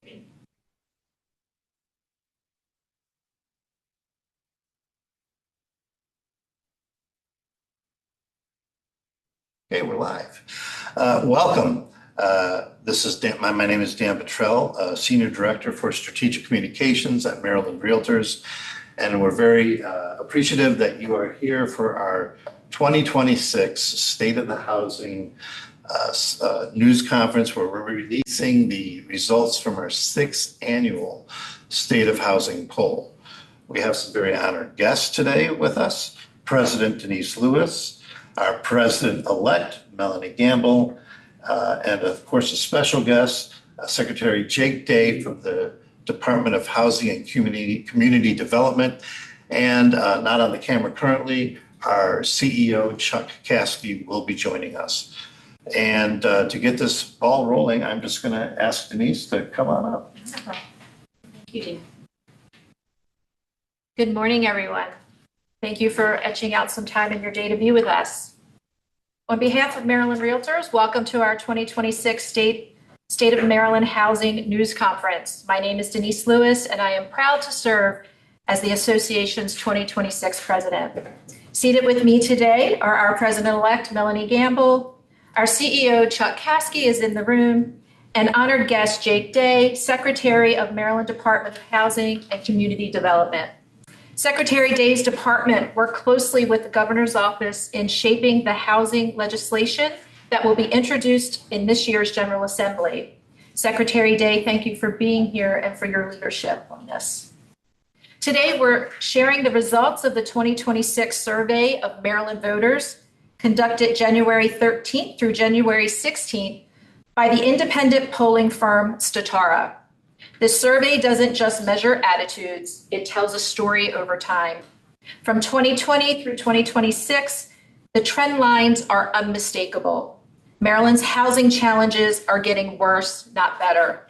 Okay, we're live. Welcome. This is Dan. My name is Dan Petrell, Senior Director for Strategic Communications at Maryland Realtors, and we're very appreciative that you are here for our 2026 State of the Housing news conference, where we're releasing the results from our 6th annual State of Housing poll. We have some very honored guests today with us: President Denise Lewis, our President-elect, Melanie Gamble, and of course, a special guest, Secretary Jake Day from the Department of Housing and Community Development, and not on the camera currently, our CEO, Chuck Caskey, will be joining us. And to get this ball rolling, I'm just going to ask Denise to come on up. Thank you, Dean. Good morning, everyone. Thank you for etching out some time in your day to be with us. On behalf of Maryland Realtors, welcome to our 2026 State of Maryland Housing News Conference. My name is Denise Lewis, and I am proud to serve as the association's 2026 president. Seated with me today are our President-elect, Melanie Gamble, our CEO, Chuck Caskey, is in the room, and honored guest, Jake Day, Secretary of Maryland Department of Housing and Community Development. Secretary Day's department worked closely with the governor's office in shaping the housing legislation that will be introduced in this year's General Assembly. Secretary Day, thank you for being here and for your leadership on this. Today, we're sharing the results of the 2026 survey of Maryland voters conducted January 13th through January 16th by the independent polling firm Statara. This survey doesn't just measure attitudes, it tells a story over time. From 2020 through 2026, the trend lines are unmistakable. Maryland's housing challenges are getting worse, not better.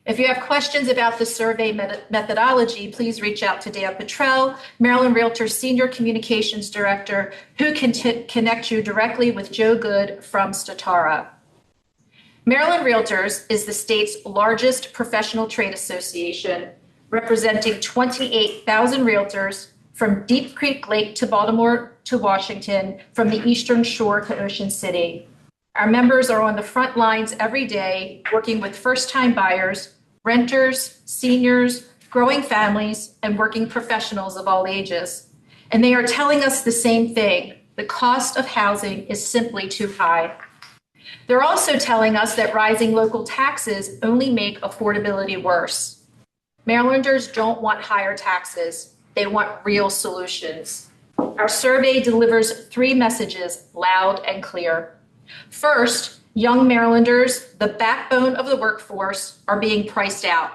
If you have questions about the survey methodology, please reach out to Dan Petrell, Maryland Realtors Senior Communications Director, who can connect you directly with Joe Good from Statara. Maryland Realtors is the state's largest professional trade association, representing 28,000 realtors from Deep Creek Lake to Baltimore to Washington, from the Eastern Shore to Ocean City. Our members are on the front lines every day, working with first-time buyers, renters, seniors, growing families, and working professionals of all ages. And they are telling us the same thing: the cost of housing is simply too high. They're also telling us that rising local taxes only make affordability worse. Marylanders don't want higher taxes. They want real solutions. Our survey delivers 3 messages, loud and clear. First, young Marylanders, the backbone of the workforce, are being priced out.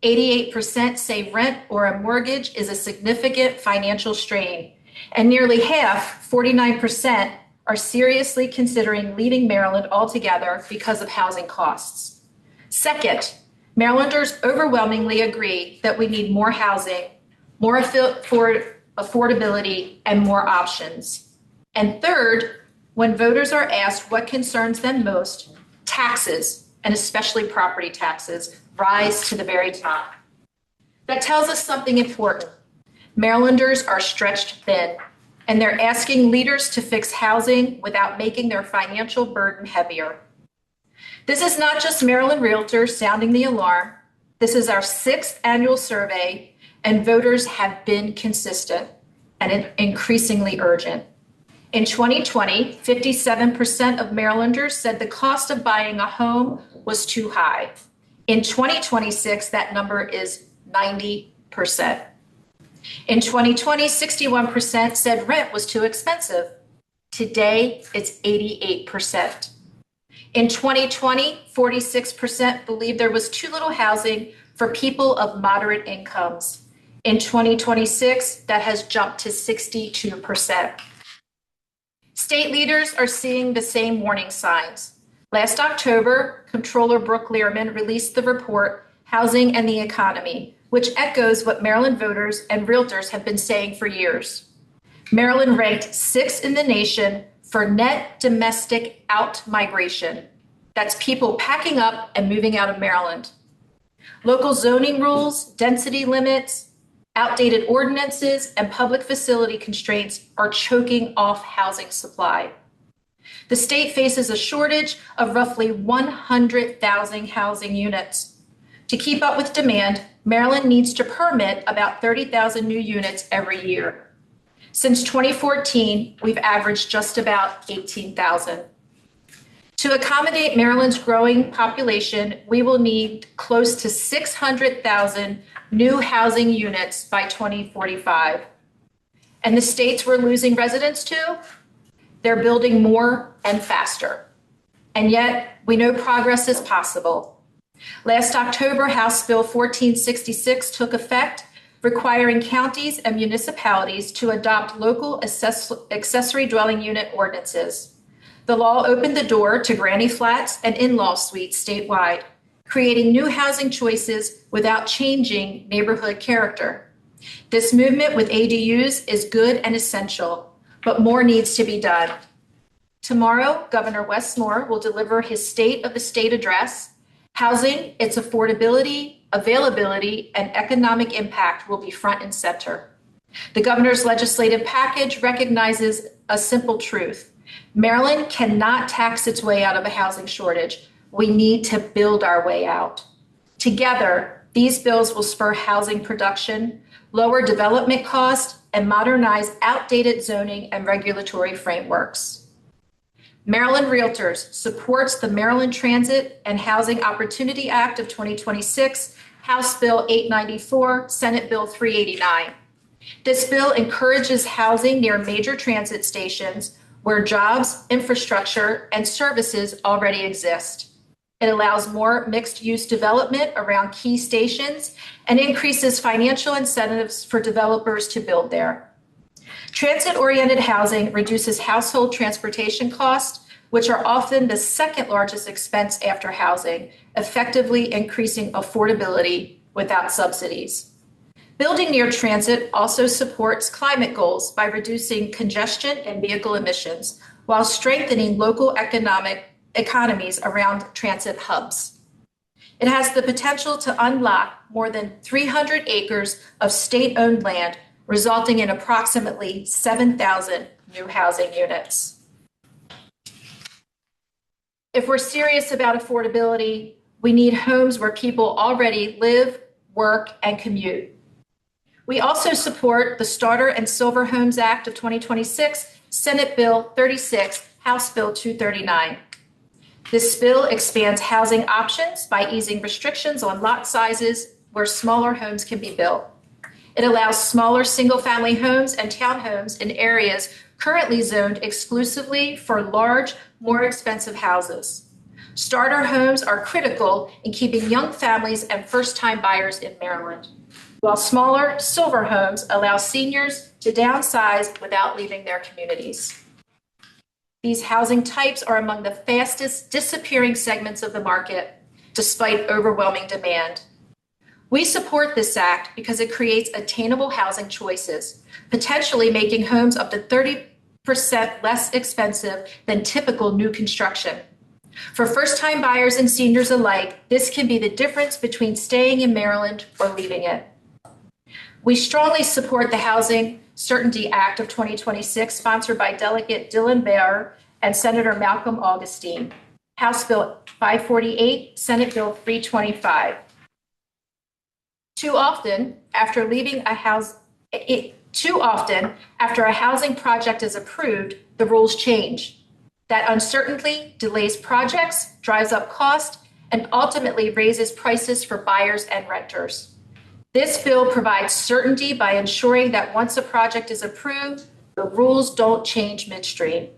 88% say rent or a mortgage is a significant financial strain, and nearly half, 49%, are seriously considering leaving Maryland altogether because of housing costs. Second, Marylanders overwhelmingly agree that we need more housing, more affordability, and more options. And third, when voters are asked what concerns them most, taxes, and especially property taxes, rise to the very top. That tells us something important. Marylanders are stretched thin, and they're asking leaders to fix housing without making their financial burden heavier. This is not just Maryland Realtors sounding the alarm. This is our 6th annual survey, and voters have been consistent and increasingly urgent. In 2020, 57% of Marylanders said the cost of buying a home was too high. In 2026, that number is 90%. In 2020, 61% said rent was too expensive. Today, it's 88%. In 2020, 46% believed there was too little housing for people of moderate incomes. In 2026, that has jumped to 62%. State leaders are seeing the same warning signs. Last October, Comptroller Brooke Learman released the report, Housing and the Economy, which echoes what Maryland voters and realtors have been saying for years. Maryland ranked 6th in the nation for net domestic out-migration. That's people packing up and moving out of Maryland. Local zoning rules, density limits, outdated ordinances, and public facility constraints are choking off housing supply. The state faces a shortage of roughly 100,000 housing units. To keep up with demand, Maryland needs to permit about 30,000 new units every year. Since 2014, we've averaged just about 18,000. To accommodate Maryland's growing population, we will need close to 600,000 new housing units by 2045. And the states we're losing residents to, they're building more and faster. And yet, we know progress is possible. Last October, House Bill 1466 took effect, requiring counties and municipalities to adopt local accessory dwelling unit ordinances. The law opened the door to granny flats and in-law suites statewide, creating new housing choices without changing neighborhood character. This movement with ADUs is good and essential, but more needs to be done. Tomorrow, Governor Wes Moore will deliver his State of the State address. Housing, its affordability, availability, and economic impact will be front and center. The governor's legislative package recognizes a simple truth. Maryland cannot tax its way out of a housing shortage. We need to build our way out. Together, these bills will spur housing production, lower development costs, and modernize outdated zoning and regulatory frameworks. Maryland Realtors supports the Maryland Transit and Housing Opportunity Act of 2026, House Bill 894, Senate Bill 389. This bill encourages housing near major transit stations where jobs, infrastructure, and services already exist. It allows more mixed-use development around key stations and increases financial incentives for developers to build there. Transit-oriented housing reduces household transportation costs, which are often the second largest expense after housing, effectively increasing affordability without subsidies. Building near transit also supports climate goals by reducing congestion and vehicle emissions, while strengthening local economies around transit hubs. It has the potential to unlock more than 300 acres of state-owned land, resulting in approximately 7,000 new housing units. If we're serious about affordability, we need homes where people already live, work, and commute. We also support the Starter and Silver Homes Act of 2026, Senate Bill 36, House Bill 239. This bill expands housing options by easing restrictions on lot sizes where smaller homes can be built. It allows smaller single-family homes and townhomes in areas currently zoned exclusively for large, more expensive houses. Starter homes are critical in keeping young families and first-time buyers in Maryland, while smaller silver homes allow seniors to downsize without leaving their communities. These housing types are among the fastest disappearing segments of the market, despite overwhelming demand. We support this act because it creates attainable housing choices, potentially making homes up to 30% less expensive than typical new construction. For first-time buyers and seniors alike, this can be the difference between staying in Maryland or leaving it. We strongly support the Housing Certainty Act of 2026, sponsored by Delegate Dylan Bear and Senator Malcolm Augustine, House Bill 548, Senate Bill 325. Too often, after a housing project is approved, the rules change. That uncertainty delays projects, drives up cost, and ultimately raises prices for buyers and renters. This bill provides certainty by ensuring that once a project is approved, the rules don't change midstream.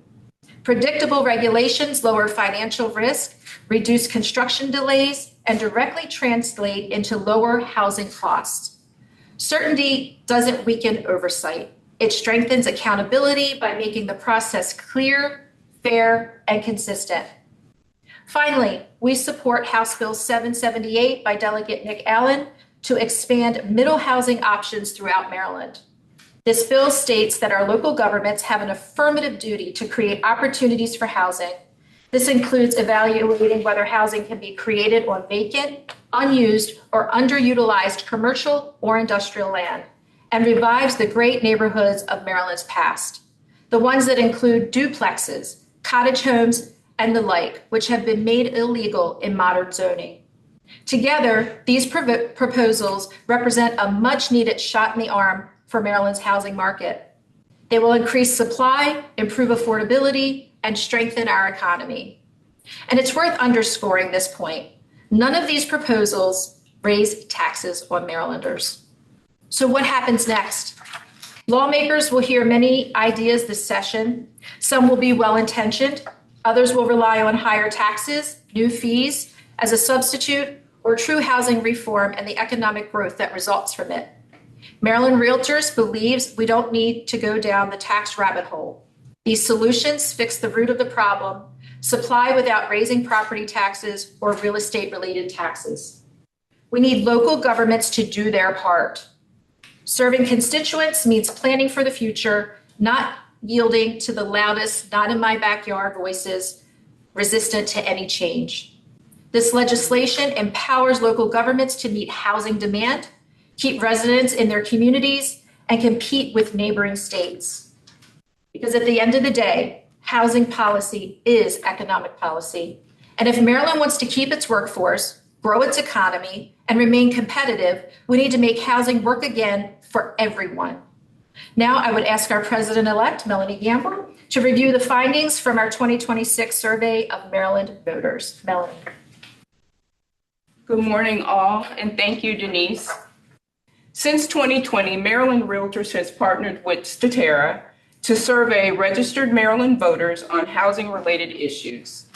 Predictable regulations lower financial risk, reduce construction delays, and directly translate into lower housing costs. Certainty doesn't weaken oversight. It strengthens accountability by making the process clear, fair, and consistent. Finally, we support House Bill 778 by Delegate Nick Allen to expand middle housing options throughout Maryland. This bill states that our local governments have an affirmative duty to create opportunities for housing, This includes evaluating whether housing can be created on vacant, unused, or underutilized commercial or industrial land, and revives the great neighborhoods of Maryland's past, the ones that include duplexes, cottage homes, and the like, which have been made illegal in modern zoning. Together, these proposals represent a much-needed shot in the arm for Maryland's housing market. They will increase supply, improve affordability, and strengthen our economy. And it's worth underscoring this point. None of these proposals raise taxes on Marylanders. So what happens next? Lawmakers will hear many ideas this session. Some will be well-intentioned. Others will rely on higher taxes, new fees as a substitute, or true housing reform and the economic growth that results from it. Maryland Realtors believes we don't need to go down the tax rabbit hole. These solutions fix the root of the problem, supply without raising property taxes or real estate-related taxes. We need local governments to do their part. Serving constituents means planning for the future, not yielding to the loudest, not in my backyard voices, resistant to any change. This legislation empowers local governments to meet housing demand, keep residents in their communities, and compete with neighboring states. Because at the end of the day, housing policy is economic policy. And if Maryland wants to keep its workforce, grow its economy, and remain competitive, we need to make housing work again for everyone. Now I would ask our President-elect, Melanie Gamble, to review the findings from our 2026 survey of Maryland voters. Melanie. Good morning, all, and thank you, Denise. Since 2020, Maryland Realtors has partnered with Statera to survey registered Maryland voters on housing-related issues.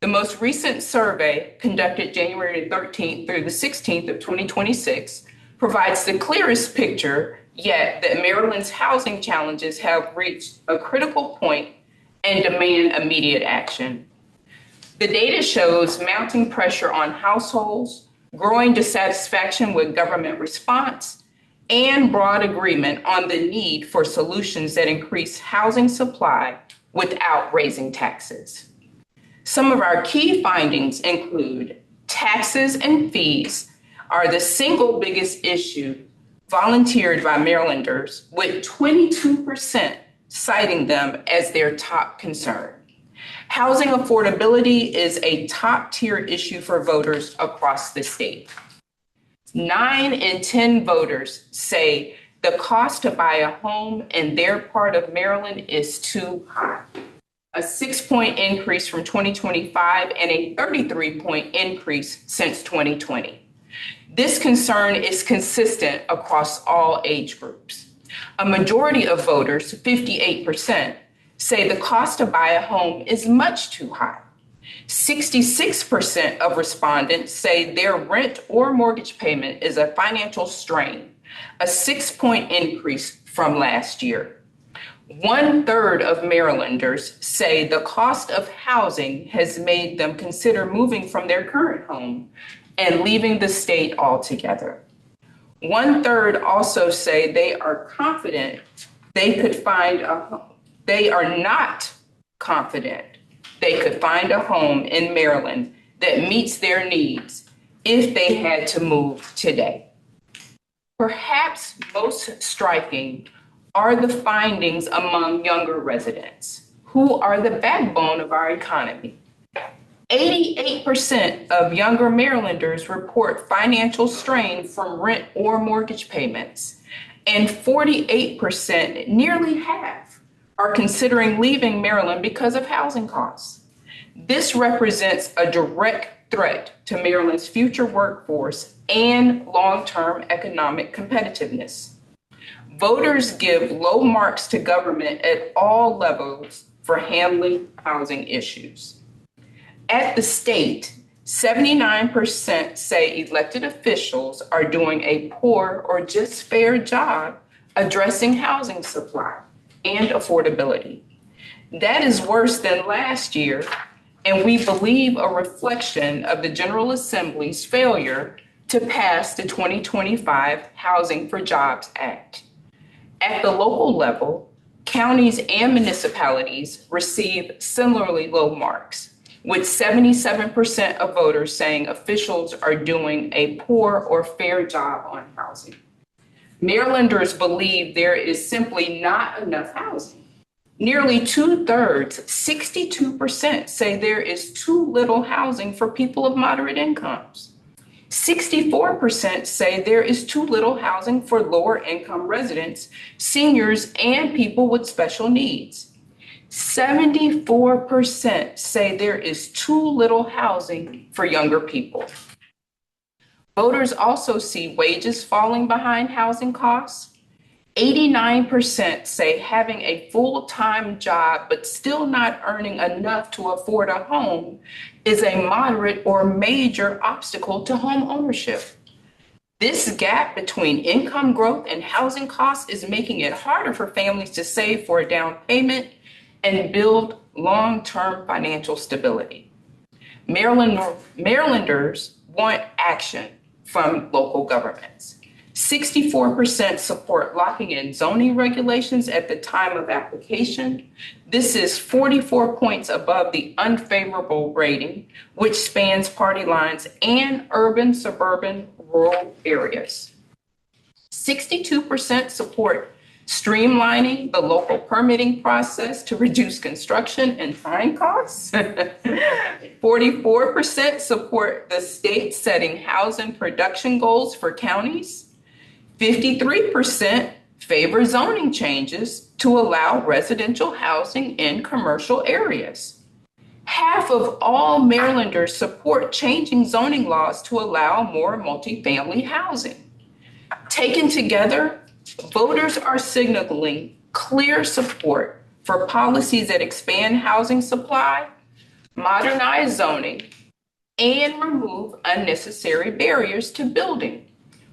The most recent survey, conducted January 13th through the 16th of 2026, provides the clearest picture yet that Maryland's housing challenges have reached a critical point and demand immediate action. The data shows mounting pressure on households, growing dissatisfaction with government response, and broad agreement on the need for solutions that increase housing supply without raising taxes. Some of our key findings include taxes and fees are the single biggest issue volunteered by Marylanders, with 22% citing them as their top concern. Housing affordability is a top-tier issue for voters across the state. 9 in 10 voters say the cost to buy a home in their part of Maryland is too high, a 6-point increase from 2025 and a 33-point increase since 2020. This concern is consistent across all age groups. A majority of voters, 58%, say the cost to buy a home is much too high. 66% of respondents say their rent or mortgage payment is a financial strain, a 6-point increase from last year. 1/3 of Marylanders say the cost of housing has made them consider moving from their current home and leaving the state altogether. 1/3 also say they are confident they could find a home. They are not confident they could find a home in Maryland that meets their needs if they had to move today. Perhaps most striking are the findings among younger residents, who are the backbone of our economy. 88% of younger Marylanders report financial strain from rent or mortgage payments, and 48%, nearly half, are considering leaving Maryland because of housing costs. This represents a direct threat to Maryland's future workforce and long-term economic competitiveness. Voters give low marks to government at all levels for handling housing issues. At the state, 79% say elected officials are doing a poor or just fair job addressing housing supply and affordability. That is worse than last year, and we believe a reflection of the General Assembly's failure to pass the 2025 Housing for Jobs Act. At the local level, counties and municipalities receive similarly low marks. with 77% of voters saying officials are doing a poor or fair job on housing. Marylanders believe there is simply not enough housing. Nearly 2/3, 62%, say there is too little housing for people of moderate incomes. 64% say there is too little housing for lower income residents, seniors, and people with special needs. 74% say there is too little housing for younger people. Voters also see wages falling behind housing costs. 89% say having a full-time job but still not earning enough to afford a home is a moderate or major obstacle to home ownership. This gap between income growth and housing costs is making it harder for families to save for a down payment and build long-term financial stability. Marylanders want action from local governments. 64% support locking in zoning regulations at the time of application. This is 44 points above the unfavorable rating, which spans party lines and urban, suburban, rural areas. 62% support streamlining the local permitting process to reduce construction and time costs. 44% support the state setting housing production goals for counties. 53% favor zoning changes to allow residential housing in commercial areas. Half of all Marylanders support changing zoning laws to allow more multifamily housing. Taken together, voters are signaling clear support for policies that expand housing supply, modernize zoning, and remove unnecessary barriers to building,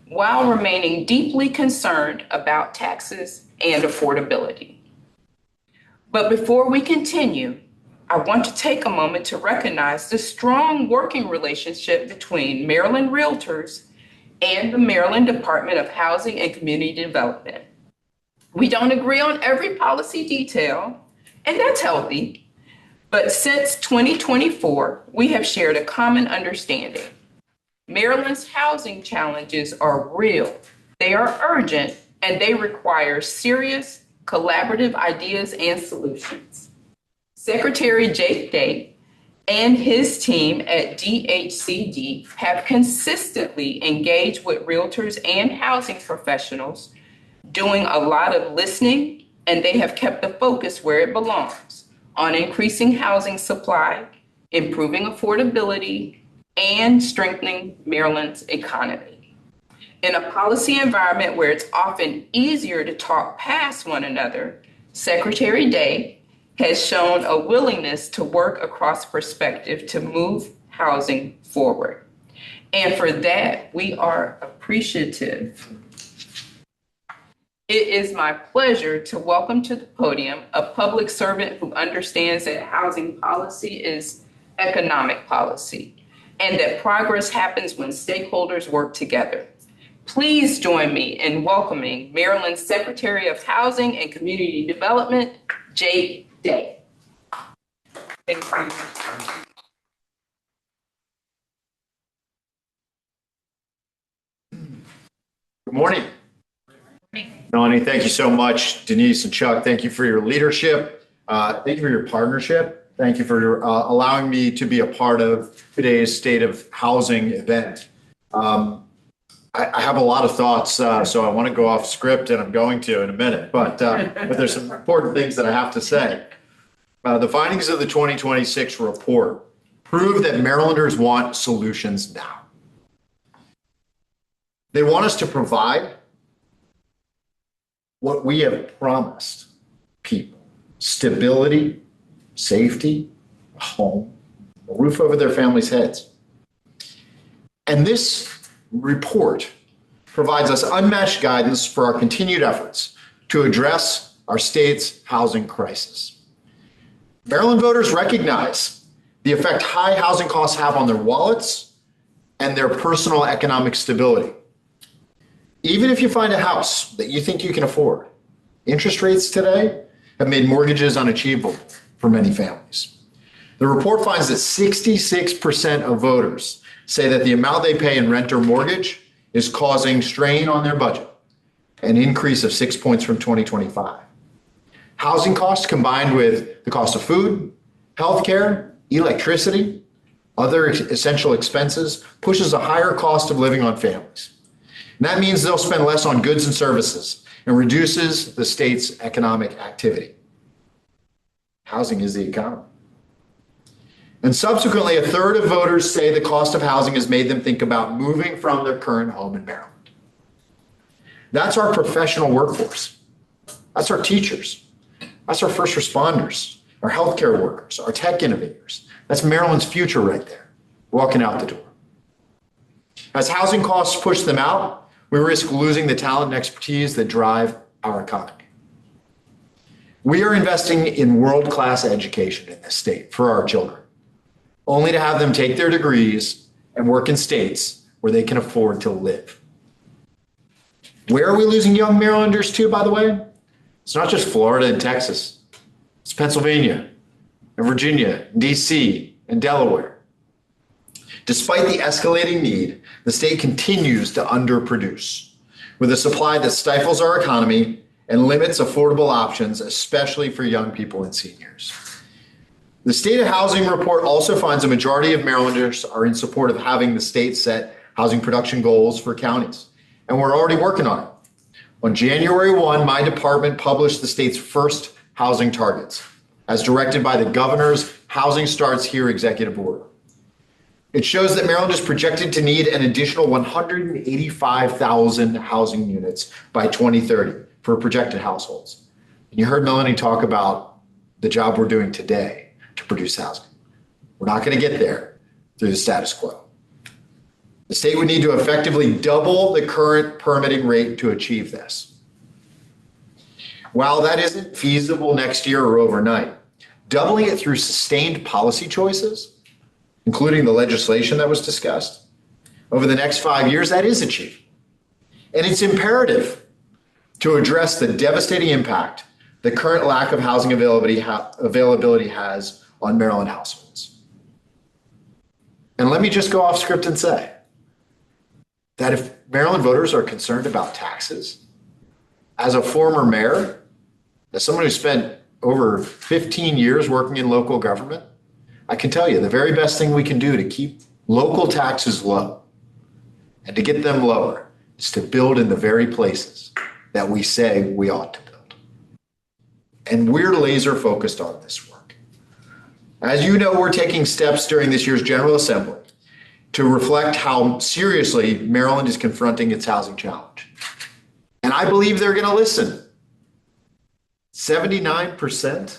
while remaining deeply concerned about taxes and affordability. But before we continue, I want to take a moment to recognize the strong working relationship between Maryland Realtors and the Maryland Department of Housing and Community Development. We don't agree on every policy detail, and that's healthy. But since 2024, we have shared a common understanding. Maryland's housing challenges are real, they are urgent, and they require serious, collaborative ideas and solutions. Secretary Jake Day and his team at DHCD have consistently engaged with realtors and housing professionals, doing a lot of listening, and they have kept the focus where it belongs, on increasing housing supply, improving affordability, and strengthening Maryland's economy. In a policy environment where it's often easier to talk past one another, Secretary Day has shown a willingness to work across perspective to move housing forward. And for that, we are appreciative. It is my pleasure to welcome to the podium a public servant who understands that housing policy is economic policy and that progress happens when stakeholders work together. Please join me in welcoming Maryland's Secretary of Housing and Community Development, Jake Day. Thank you. Good morning. Melanie, thank you so much. Denise and Chuck, thank you for your leadership. Thank you for your partnership. Thank you for allowing me to be a part of today's State of Housing event. I have a lot of thoughts, so I want to go off script, and I'm going to in a minute, but there's some important things that I have to say. The findings of the 2026 report prove that Marylanders want solutions now. They want us to provide what we have promised people: stability, safety, a home, a roof over their families' heads. And this report provides us unmatched guidance for our continued efforts to address our state's housing crisis. Maryland voters recognize the effect high housing costs have on their wallets and their personal economic stability. Even if you find a house that you think you can afford, interest rates today have made mortgages unachievable for many families. The report finds that 66% of voters say that the amount they pay in rent or mortgage is causing strain on their budget, an increase of 6 points from 2025. Housing costs combined with the cost of food, healthcare, electricity, other essential expenses pushes a higher cost of living on families. And that means they'll spend less on goods and services and reduces the state's economic activity. Housing is the economy. And subsequently, a third of voters say the cost of housing has made them think about moving from their current home in Maryland. That's our professional workforce. That's our teachers. That's our first responders, our healthcare workers, our tech innovators. That's Maryland's future right there, walking out the door. As housing costs push them out, we risk losing the talent and expertise that drive our economy. We are investing in world-class education in this state for our children, only to have them take their degrees and work in states where they can afford to live. Where are we losing young Marylanders to, by the way? It's not just Florida and Texas. It's Pennsylvania and Virginia, DC, and Delaware. Despite the escalating need, the state continues to underproduce, with a supply that stifles our economy and limits affordable options, especially for young people and seniors. The State of Housing report also finds a majority of Marylanders are in support of having the state set housing production goals for counties, and we're already working on it. On January 1, my department published the state's first housing targets, as directed by the governor's Housing Starts Here executive order. It shows that Maryland is projected to need an additional 185,000 housing units by 2030 for projected households. And you heard Melanie talk about the job we're doing today to produce housing. We're not going to get there through the status quo. The state would need to effectively double the current permitting rate to achieve this. While that isn't feasible next year or overnight, doubling it through sustained policy choices, including the legislation that was discussed, over the next 5 years, that is achievable. And it's imperative to address the devastating impact the current lack of housing availability has on Maryland households. And let me just go off script and say that if Maryland voters are concerned about taxes, as a former mayor, as someone who spent over 15 years working in local government, I can tell you the very best thing we can do to keep local taxes low and to get them lower is to build in the very places that we say we ought to build. And we're laser focused on this work. As you know, we're taking steps during this year's General Assembly to reflect how seriously Maryland is confronting its housing challenge. And I believe they're going to listen. 79%.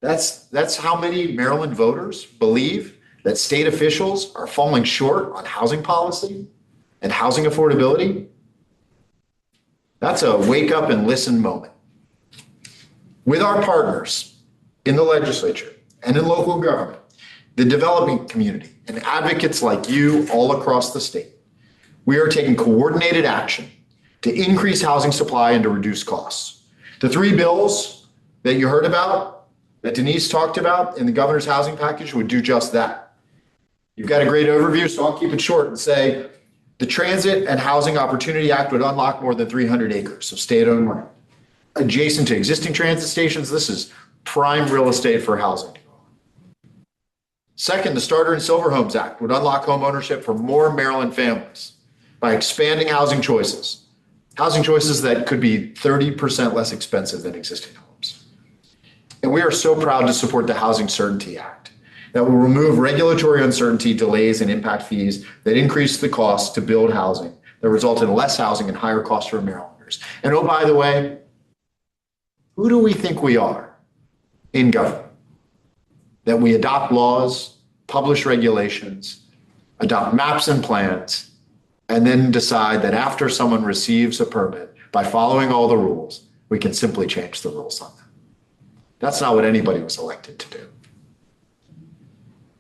That's how many Maryland voters believe that state officials are falling short on housing policy and housing affordability. That's a wake up and listen moment. With our partners in the legislature and in local government, the development community, and advocates like you all across the state, we are taking coordinated action to increase housing supply and to reduce costs. The 3 bills that you heard about, that Denise talked about in the governor's housing package would do just that. You've got a great overview, so I'll keep it short and say the Transit and Housing Opportunity Act would unlock more than 300 acres of state-owned land. Adjacent to existing transit stations, this is prime real estate for housing. Second, the Starter and Silver Homes Act would unlock home ownership for more Maryland families by expanding housing choices that could be 30% less expensive than existing homes. And we are so proud to support the Housing Certainty Act that will remove regulatory uncertainty, delays, and impact fees that increase the cost to build housing that result in less housing and higher costs for Marylanders. And oh, by the way, who do we think we are in government? That we adopt laws, publish regulations, adopt maps and plans, and then decide that after someone receives a permit, by following all the rules, we can simply change the rules on them. That's not what anybody was elected to do.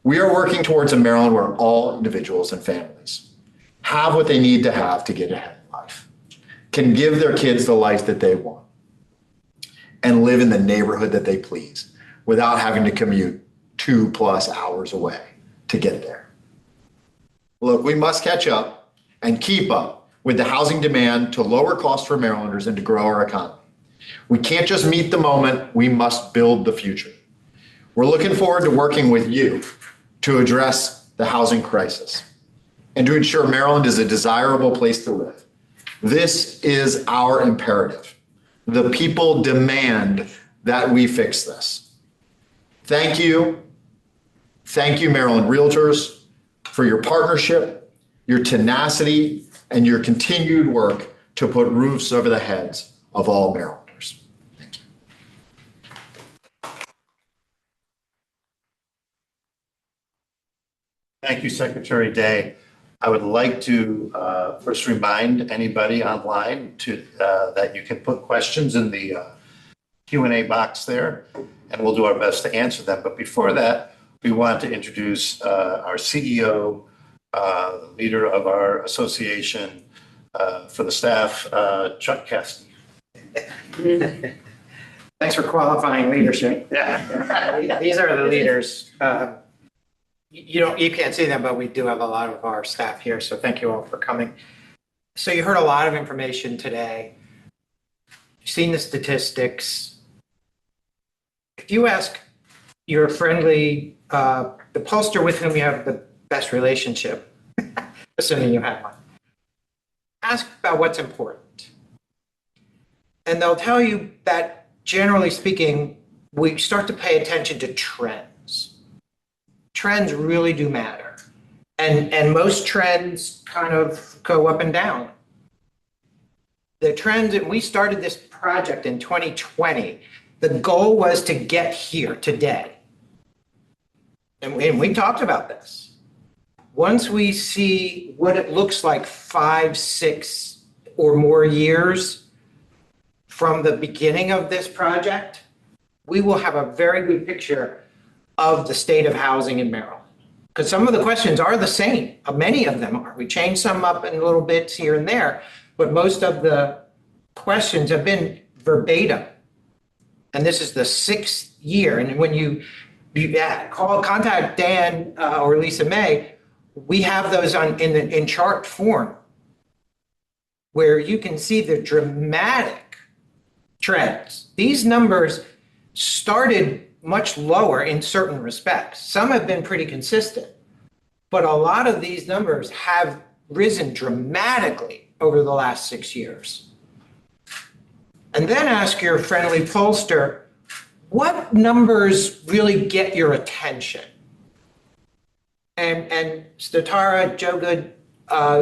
We are working towards a Maryland where all individuals and families have what they need to have to get ahead in life, can give their kids the life that they want, and live in the neighborhood that they please, without having to commute 2+ hours away to get there. Look, we must catch up and keep up with the housing demand to lower costs for Marylanders and to grow our economy. We can't just meet the moment, we must build the future. We're looking forward to working with you to address the housing crisis and to ensure Maryland is a desirable place to live. This is our imperative. The people demand that we fix this. Thank you. Thank you, Maryland Realtors, for your partnership, your tenacity, and your continued work to put roofs over the heads of all Marylanders. Thank you. Thank you, Secretary Day. I would like to first remind anybody online that you can put questions in the Q&A box there, and we'll do our best to answer them. But before that, we want to introduce our CEO, the leader of our association for the staff, Chuck Cassidy. Thanks for qualifying leadership. Yeah. These are the leaders. You can't see them, but we do have a lot of our staff here, so thank you all for coming. So you heard a lot of information today. You've seen the statistics. If you ask your friendly, the pollster with whom you have the best relationship, assuming you have one, ask about what's important. And they'll tell you that, generally speaking, we start to pay attention to trends. Trends really do matter. And most trends kind of go up and down. The trends, and we started this project in 2020. The goal was to get here today. And we talked about this. Once we see what it looks like 5, 6 or more years from the beginning of this project, we will have a very good picture of the state of housing in Maryland. Because some of the questions are the same. Many of them are. We changed some up in little bits here and there, but most of the questions have been verbatim. And this is the 6th year. And when you contact Dan or Lisa May, we have those in chart form where you can see the dramatic trends. These numbers started much lower in certain respects. Some have been pretty consistent, but a lot of these numbers have risen dramatically over the last 6 years. And then ask your friendly pollster, what numbers really get your attention? And Statara, Joe Good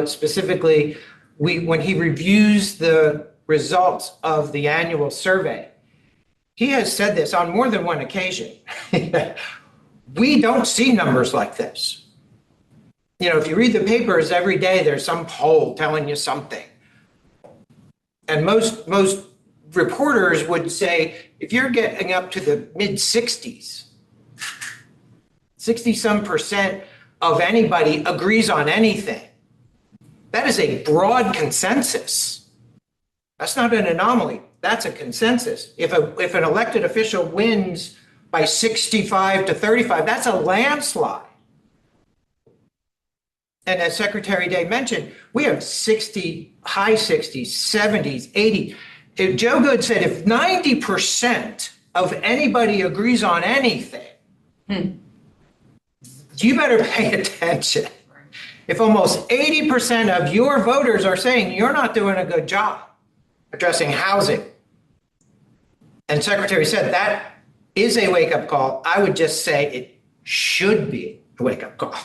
specifically, when he reviews the results of the annual survey, he has said this on more than one occasion. We don't see numbers like this. You know, if you read the papers every day, there's some poll telling you something. And most reporters would say, if you're getting up to the mid-60s, 60-some% of anybody agrees on anything, that is a broad consensus. That's not an anomaly. That's a consensus. If an elected official wins by 65 to 35, that's a landslide. And as Secretary Day mentioned, we have 60, high 60s, 70s, 80s. If Joe Good said if 90% of anybody agrees on anything, you better pay attention. If almost 80% of your voters are saying you're not doing a good job addressing housing, and Secretary said that is a wake-up call, I would just say it should be a wake-up call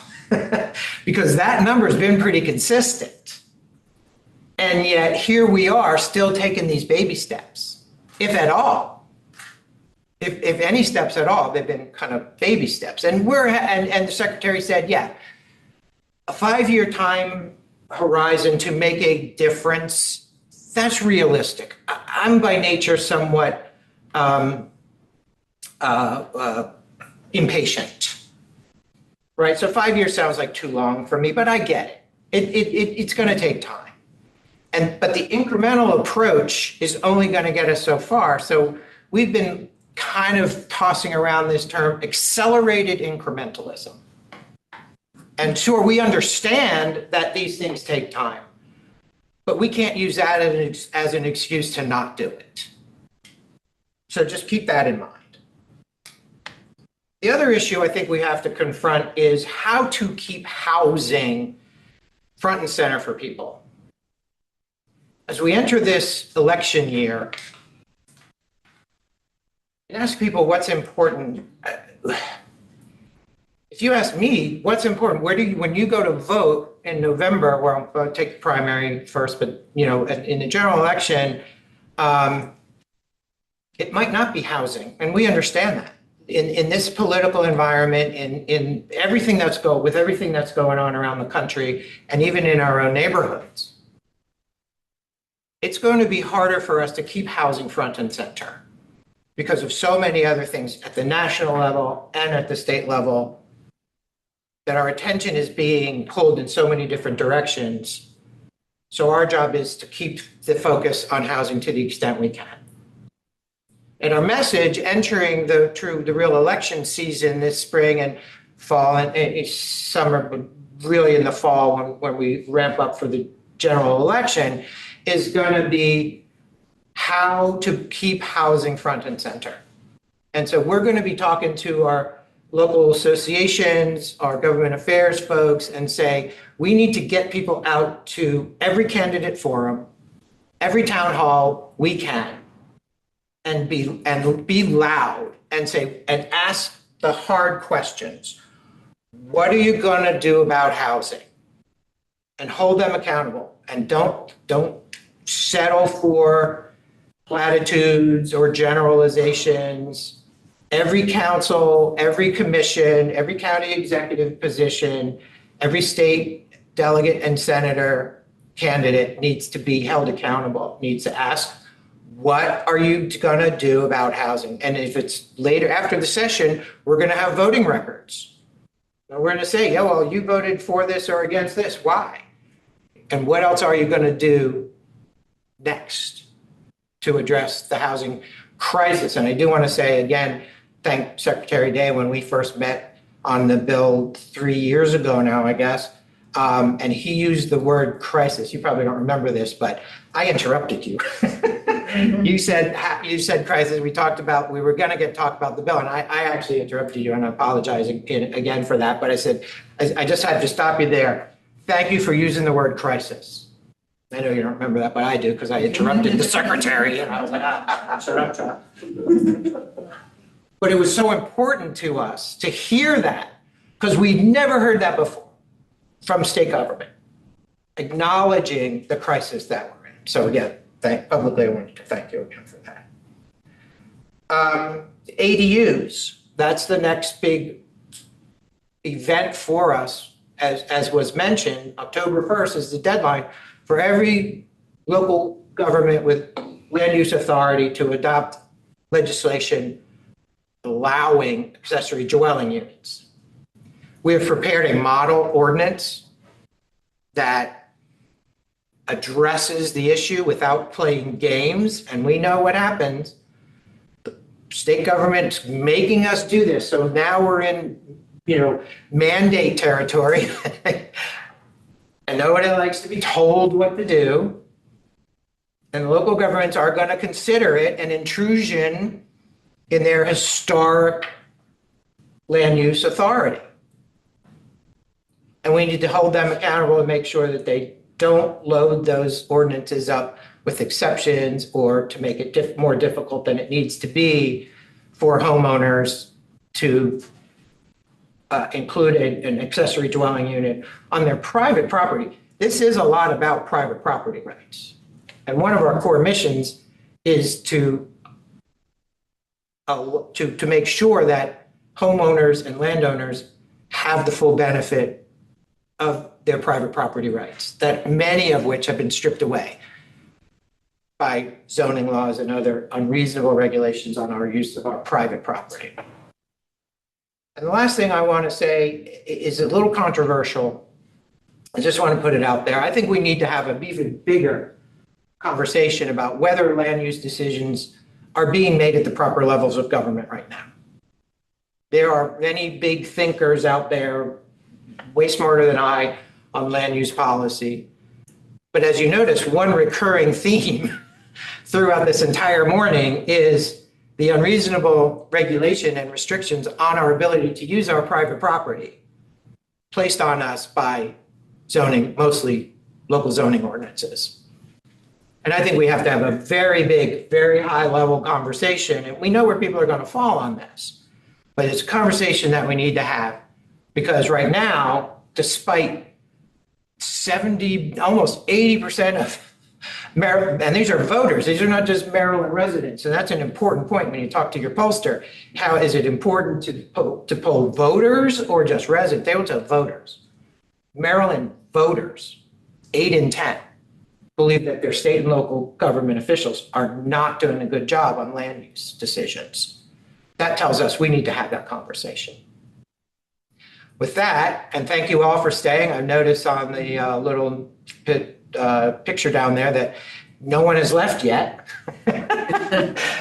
because that number has been pretty consistent. And yet here we are still taking these baby steps, if at all. If any steps at all, they've been kind of baby steps. And and the Secretary said, yeah, a 5-year time horizon to make a difference, that's realistic. I'm by nature somewhat impatient, right? So 5 years sounds like too long for me, but I get it. It's going to take time. But the incremental approach is only going to get us so far. So we've been kind of tossing around this term accelerated incrementalism. And sure, we understand that these things take time, but we can't use that as an excuse to not do it. So just keep that in mind. The other issue I think we have to confront is how to keep housing front and center for people. As we enter this election year, and ask people what's important. If you ask me what's important, when you go to vote in November, well, I'll take the primary first, but in the general election, it might not be housing, and we understand that. In this political environment, in everything that's going on around the country, and even in our own neighborhoods, it's going to be harder for us to keep housing front and center because of so many other things at the national level and at the state level, that our attention is being pulled in so many different directions. So our job is to keep the focus on housing to the extent we can. And our message entering the real election season this spring and fall and summer, but really in the fall when we ramp up for the general election, is going to be how to keep housing front and center. And so we're going to be talking to our local associations, our government affairs folks, and say, we need to get people out to every candidate forum, every town hall we can, and be loud and say, and ask the hard questions. What are you going to do about housing? And hold them accountable. And don't settle for platitudes or generalizations. Every council, every commission, every county executive position, every state delegate and senator candidate needs to be held accountable, needs to ask, what are you going to do about housing? And if it's later after the session, we're going to have voting records. And we're going to say, yeah, well, you voted for this or against this. Why? And what else are you going to do next to address the housing crisis? And I do want to say again, thank Secretary Day when we first met on the bill 3 years ago now, I guess. And he used the word crisis. You probably don't remember this, but I interrupted you. You said crisis. We were going to talk about the bill, and I actually interrupted you, and I apologize again for that. But I said, I just had to stop you there. Thank you for using the word crisis. I know you don't remember that, but I do, because I interrupted the secretary, and I was like, shut up. But it was so important to us to hear that, because we'd never heard that before from state government, acknowledging the crisis that we're in. So again, publicly, I wanted to thank you again for that. ADUs, that's the next big event for us. As was mentioned, October 1st is the deadline for every local government with land use authority to adopt legislation allowing accessory dwelling units. We have prepared a model ordinance that addresses the issue without playing games, and we know what happens. The state government's making us do this, so now we're in, mandate territory. And nobody likes to be told what to do. And local governments are going to consider it an intrusion in their historic land use authority. And we need to hold them accountable and make sure that they don't load those ordinances up with exceptions or to make it more difficult than it needs to be for homeowners to include an accessory dwelling unit on their private property. This is a lot about private property rights. And one of our core missions is to make sure that homeowners and landowners have the full benefit of their private property rights, that many of which have been stripped away by zoning laws and other unreasonable regulations on our use of our private property. And the last thing I want to say is a little controversial. I just want to put it out there. I think we need to have an even bigger conversation about whether land use decisions are being made at the proper levels of government right now. There are many big thinkers out there, way smarter than I, on land use policy. But as you notice, one recurring theme throughout this entire morning is the unreasonable regulation and restrictions on our ability to use our private property placed on us by zoning, mostly local zoning ordinances. And I think we have to have a very big, very high level conversation. And we know where people are going to fall on this. But it's a conversation that we need to have because right now, despite 70, almost 80% of and these are voters, these are not just Maryland residents. And that's an important point when you talk to your pollster. How is it important to poll voters or just residents? They will tell voters. Maryland voters, 8 in 10, believe that their state and local government officials are not doing a good job on land use decisions. That tells us we need to have that conversation. With that, and thank you all for staying. I've noticed on the little picture down there that no one has left yet.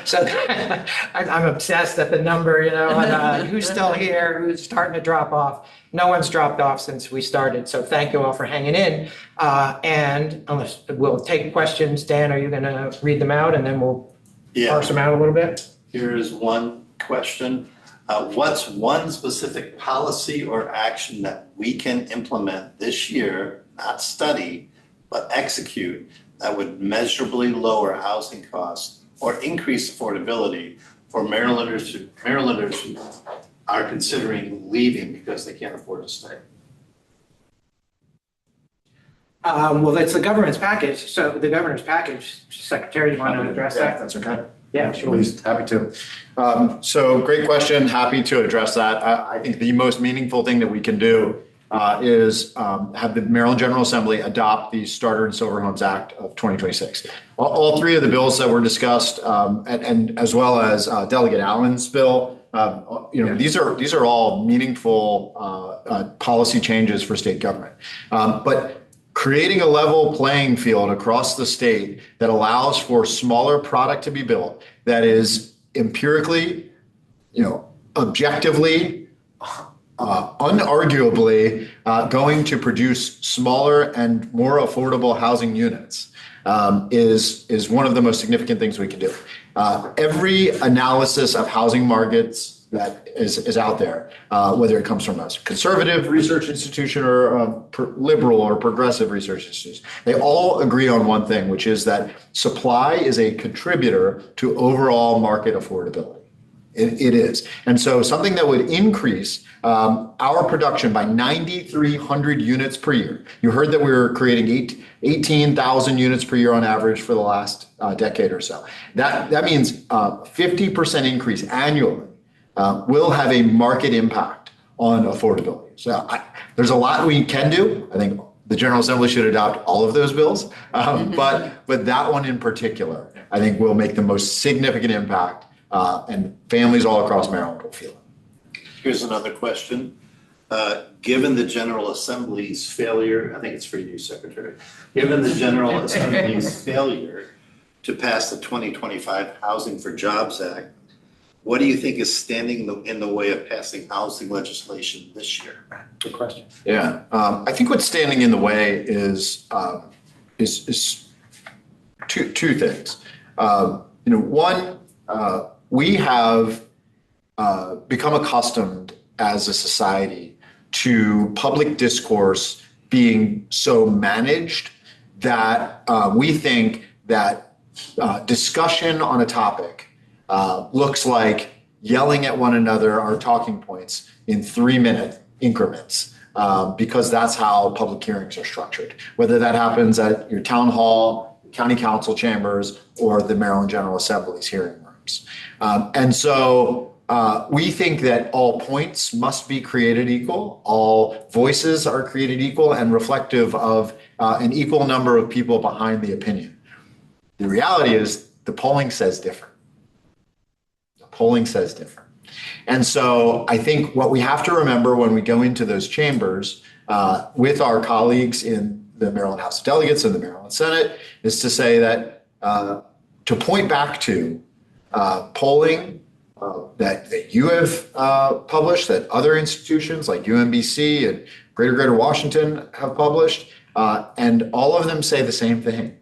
So I'm obsessed at the number, and who's still here, who's starting to drop off. No one's dropped off since we started. So thank you all for hanging in. And unless we'll take questions, Dan, are you going to read them out and then we'll parse them out a little bit? Here's one question. What's one specific policy or action that we can implement this year, not study, but execute, that would measurably lower housing costs or increase affordability for Marylanders who are considering leaving because they can't afford to stay? Well, that's the government's package. So the governor's package, Secretary, you want to address that? That's okay. Yeah, sure. Please, happy to. So great question. Happy to address that. I think the most meaningful thing that we can do is have the Maryland General Assembly adopt the Starter and Silver Homes Act of 2026. All three of the bills that were discussed, and as well as Delegate Allen's bill, these are all meaningful policy changes for state government. But creating a level playing field across the state that allows for smaller product to be built that is empirically, objectively, unarguably going to produce smaller and more affordable housing units is one of the most significant things we can do. Every analysis of housing markets that is out there, whether it comes from a conservative research institution or a liberal or progressive research institution, they all agree on one thing, which is that supply is a contributor to overall market affordability. It is. And so something that would increase our production by 9,300 units per year. You heard that we were creating 18,000 units per year on average for the last decade or so. That means 50% increase annually will have a market impact on affordability. So there's a lot we can do. I think the General Assembly should adopt all of those bills, but that one in particular, I think will make the most significant impact, and families all across Maryland will feel it. Here's another question. Given the General Assembly's failure, I think it's for you, Secretary, given the General Assembly's failure to pass the 2025 Housing for Jobs Act, what do you think is standing in the way of passing housing legislation this year? Good question. Yeah, I think what's standing in the way is two things. One, we have become accustomed as a society to public discourse being so managed that we think that discussion on a topic looks like yelling at one another our talking points in 3-minute increments, because that's how public hearings are structured, whether that happens at your town hall, county council chambers, or the Maryland General Assembly's hearing rooms. And so we think that all points must be created equal, all voices are created equal and reflective of an equal number of people behind the opinion. The reality is the polling says different. Polling says different. And so I think what we have to remember when we go into those chambers with our colleagues in the Maryland House of Delegates and the Maryland Senate is to say that to point back to polling that you have published, that other institutions like UMBC and Greater Washington have published, and all of them say the same thing.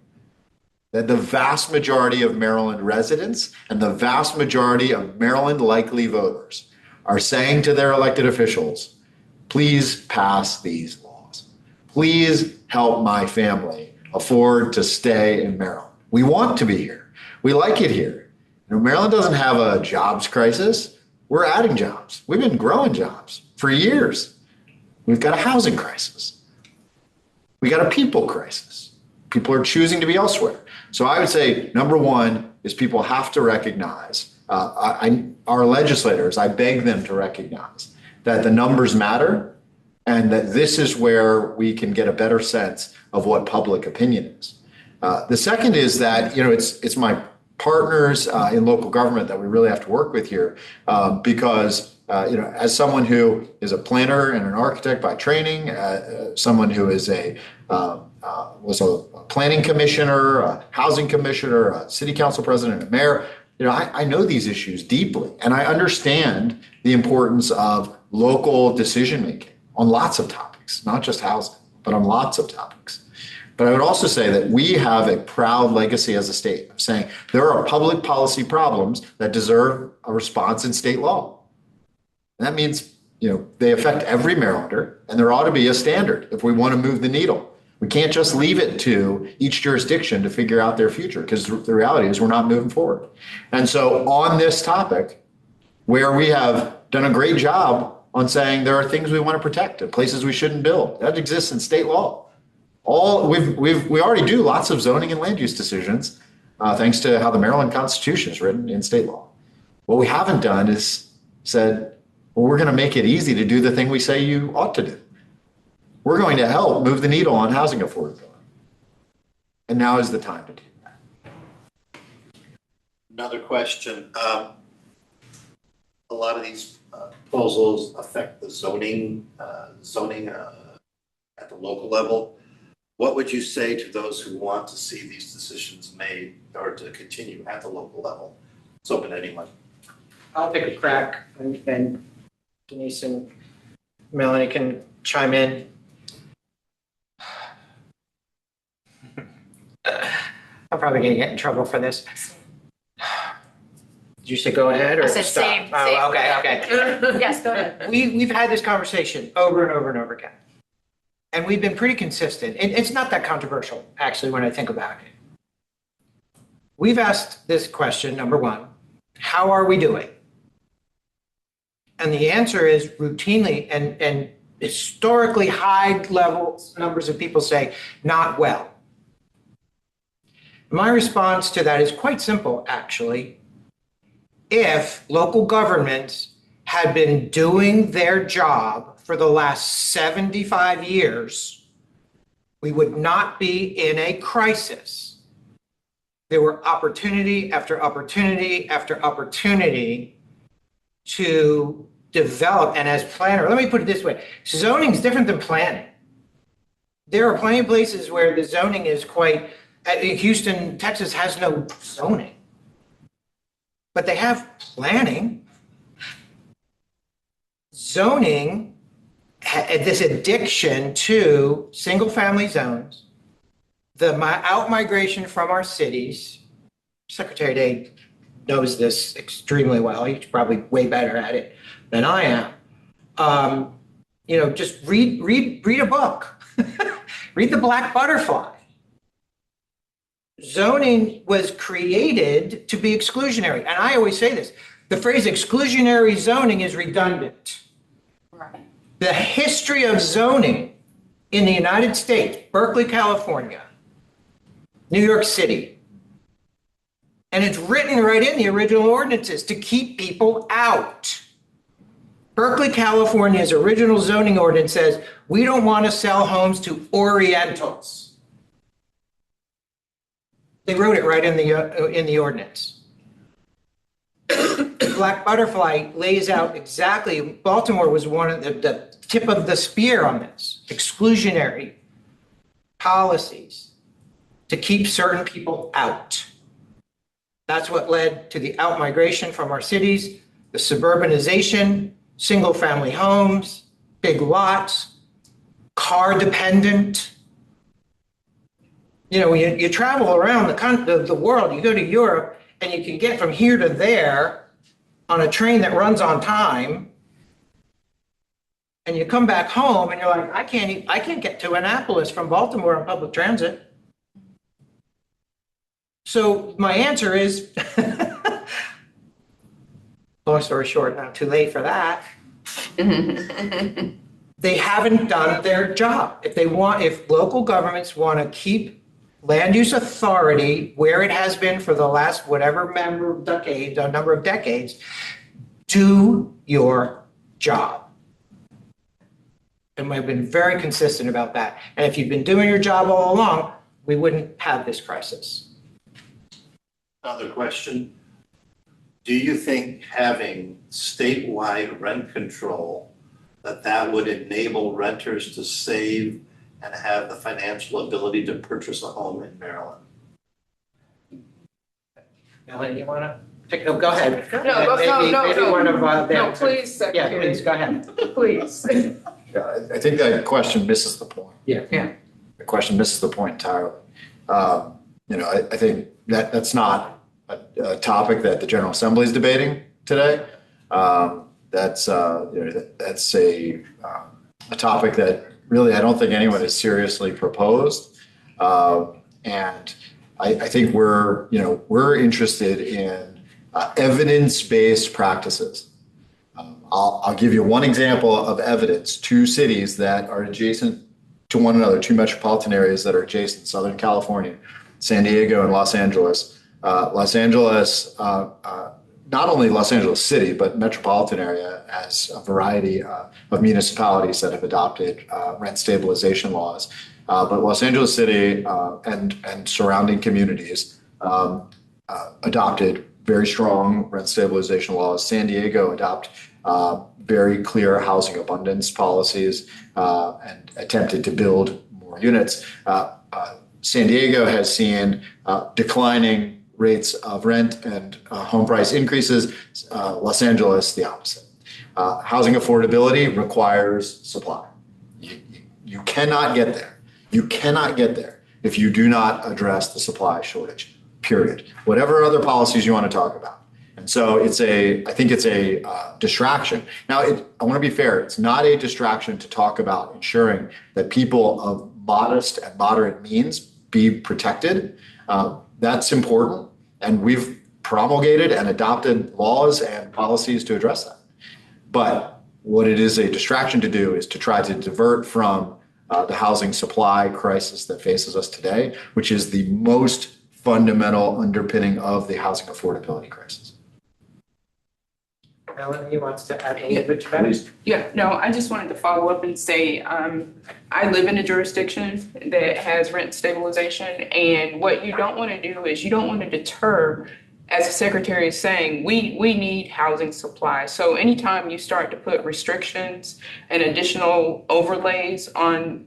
That the vast majority of Maryland residents and the vast majority of Maryland likely voters are saying to their elected officials, please pass these laws. Please help my family afford to stay in Maryland. We want to be here. We like it here. You know, Maryland doesn't have a jobs crisis. We're adding jobs. We've been growing jobs for years. We've got a housing crisis. We got a people crisis. People are choosing to be elsewhere. So I would say, number one is people have to recognize, our legislators, I beg them to recognize that the numbers matter and that this is where we can get a better sense of what public opinion is. The second is that, you know, it's my partners in local government that we really have to work with here because, you know, as someone who is a planner and an architect by training, someone who is was a planning commissioner, a housing commissioner, a city council president, a mayor. You know, I know these issues deeply, and I understand the importance of local decision making on lots of topics, not just housing, but on lots of topics. But I would also say that we have a proud legacy as a state of saying there are public policy problems that deserve a response in state law. And that means, you know, they affect every Marylander, and there ought to be a standard if we want to move the needle. We can't just leave it to each jurisdiction to figure out their future, because the reality is we're not moving forward. And so on this topic, where we have done a great job on saying there are things we want to protect and places we shouldn't build, that exists in state law. We already do lots of zoning and land use decisions, thanks to how the Maryland Constitution is written in state law. What we haven't done is said, well, we're going to make it easy to do the thing we say you ought to do. We're going to help move the needle on housing affordability. And now is the time to do that. Another question. A lot of these proposals affect the zoning at the local level. What would you say to those who want to see these decisions made or to continue at the local level? It's open to anyone. I'll take a crack, and Denise and Melanie can chime in. I'm probably going to get in trouble for this. Did you say go ahead or I said stop? same. Oh, okay. Yes, go ahead. We've had this conversation over and over and over again. And we've been pretty consistent. It's not that controversial, actually, when I think about it. We've asked this question, number one, how are we doing? And the answer is routinely and historically high levels, numbers of people say, not well. My response to that is quite simple, actually. If local governments had been doing their job for the last 75 years, we would not be in a crisis. There were opportunity after opportunity after opportunity to develop. And as planner, let me put it this way, zoning is different than planning. There are plenty of places where the zoning is quite, Houston, Texas has no zoning, but they have planning. Zoning, this addiction to single family zones, the out-migration from our cities. Secretary Day knows this extremely well. He's probably way better at it than I am. You know, just read a book. Read The Black Butterfly. Zoning was created to be exclusionary. And I always say this, the phrase exclusionary zoning is redundant. Right. The history of zoning in the United States, Berkeley, California, New York City, and it's written right in the original ordinances to keep people out. Berkeley, California's original zoning ordinance says, we don't want to sell homes to Orientals. They wrote it right in the ordinance. Black Butterfly lays out exactly, Baltimore was one of the tip of the spear on this, exclusionary policies to keep certain people out. That's what led to the outmigration from our cities, the suburbanization, single-family homes, big lots, car dependent. You know, you travel around the world, you go to Europe, and you can get from here to there on a train that runs on time. And you come back home and you're like, I can't get to Annapolis from Baltimore on public transit. So my answer is, long story short, not too late for that. They haven't done their job. If local governments want to keep land use authority where it has been for the last whatever number of decades, do your job. And we've been very consistent about that. And if you've been doing your job all along, we wouldn't have this crisis. Another question. Do you think having statewide rent control, that would enable renters to save and have the financial ability to purchase a home in Maryland? Melanie, you want to take, go ahead. No, One of them. no, please, Yeah, Secretary. please, go ahead. Please. Yeah, I think that question misses the point. Yeah. The question misses the point entirely. I think that's not a topic that the General Assembly is debating today. That's a topic that really I don't think anyone has seriously proposed. And I think we're interested in evidence-based practices. I'll give you one example of evidence. Two cities that are adjacent to one another, two metropolitan areas that are adjacent, Southern California, San Diego and Los Angeles. Los Angeles, not only Los Angeles City, but metropolitan area has a variety of municipalities that have adopted rent stabilization laws. But Los Angeles City and surrounding communities adopted very strong rent stabilization laws. San Diego adopted very clear housing abundance policies and attempted to build more units. San Diego has seen declining rates of rent and home price increases. Los Angeles, the opposite. Housing affordability requires supply. You cannot get there. You cannot get there if you do not address the supply shortage, period. Whatever other policies you want to talk about. And so I think it's a distraction. Now, I want to be fair. It's not a distraction to talk about ensuring that people of modest and moderate means be protected. That's important. And we've promulgated and adopted laws and policies to address that. But what it is a distraction to do is to try to divert from the housing supply crisis that faces us today, which is the most fundamental underpinning of the housing affordability crisis. Melanie wants to add a little bit to that. Yeah, no, I just wanted to follow up and say, I live in a jurisdiction that has rent stabilization, and what you don't want to do is you don't want to deter, as the secretary is saying, we need housing supply. So anytime you start to put restrictions and additional overlays on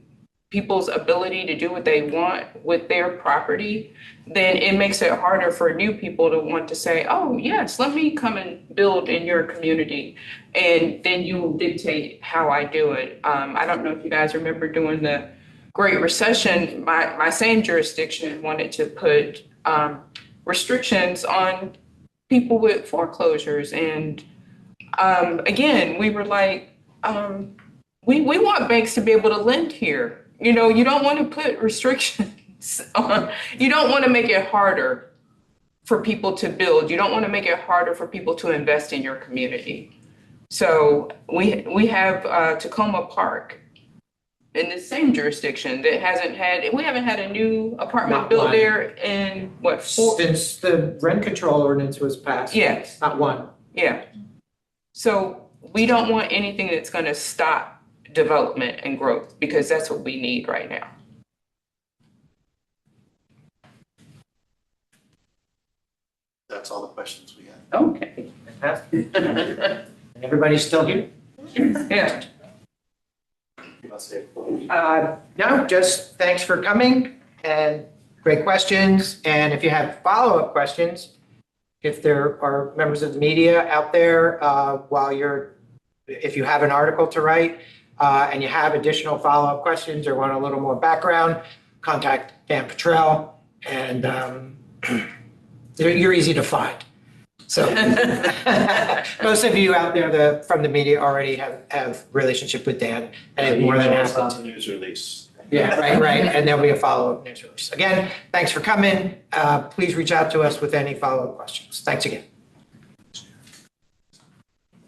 people's ability to do what they want with their property, then it makes it harder for new people to want to say, oh, yes, let me come and build in your community. And then you will dictate how I do it. I don't know if you guys remember during the Great Recession, my same jurisdiction wanted to put restrictions on people with foreclosures. And again, we were like, we want banks to be able to lend here. You know, you don't want to put restrictions on, you don't want to make it harder for people to build. You don't want to make it harder for people to invest in your community. So we have Tacoma Park in the same jurisdiction that we haven't had a new apartment Not built one. there in what, Since the rent control ordinance was passed. Yes. Not one. Yeah. So we don't want anything that's going to stop development and growth, because that's what we need right now. That's all the questions we have. Okay. And everybody's still here? Yeah. No, just thanks for coming and great questions. And if you have follow-up questions, If there are members of the media out there, if you have an article to write and you have additional follow-up questions or want a little more background, contact Dan Petrell, and you're easy to find. So most of you out there from the media already have relationship with Dan, and it's more than Email us happy. on the news release. Yeah, right. And there'll be a follow-up news release. Again, thanks for coming. Please reach out to us with any follow-up questions. Thanks again.